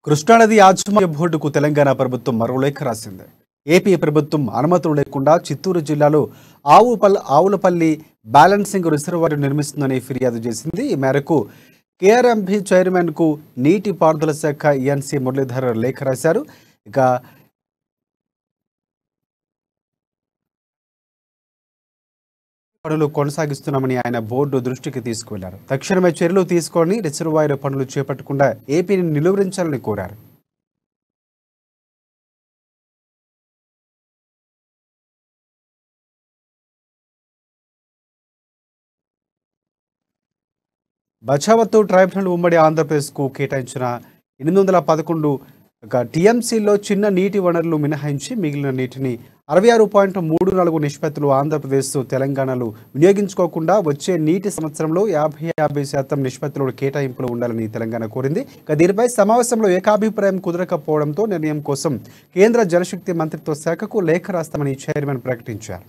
కృష్ణానది యాజమాన్య బోర్డుకు తెలంగాణ ప్రభుత్వం మరో లేఖ రాసింది. ఏపీ ప్రభుత్వం అనుమతులు లేకుండా చిత్తూరు జిల్లాలో ఆవులపల్లి బ్యాలెన్సింగ్ రిజర్వాయర్ నిర్మిస్తుందని ఫిర్యాదు చేసింది. ఈ మేరకు కేఆర్ఎంబీ చైర్మన్ కు నీటిపారుదల శాఖ ఈఎన్సీ మురళీధర్ లేఖ రాశారు. ఇక పనులు కొనసాగిస్తున్నామని ఆయన బోర్డు దృష్టికి తీసుకువెళ్లారు. తక్షణమే చర్యలు తీసుకొని రిజర్వాయర్ పనులు చేపట్టకుండా ఏపీని నిలువరించాలని కోరారు. బచావత్తు ట్రైబ్యునల్ ఉమ్మడి ఆంధ్రప్రదేశ్కు కేటాయించిన 811 టీఎంసీలో చిన్న నీటి వనరులు మినహాయించి మిగిలిన నీటిని 66.34 నిష్పత్తులు ఆంధ్రప్రదేశ్, తెలంగాణలు వినియోగించుకోకుండా వచ్చే నీటి సంవత్సరంలో 50% నిష్పత్తులు కేటాయింపులు ఉండాలని తెలంగాణ కోరింది. దీనిపై సమావేశంలో ఏకాభిప్రాయం కుదరకపోవడంతో నిర్ణయం కోసం కేంద్ర జలశక్తి మంత్రిత్వ శాఖకు లేఖ రాస్తామని చైర్మన్ ప్రకటించారు.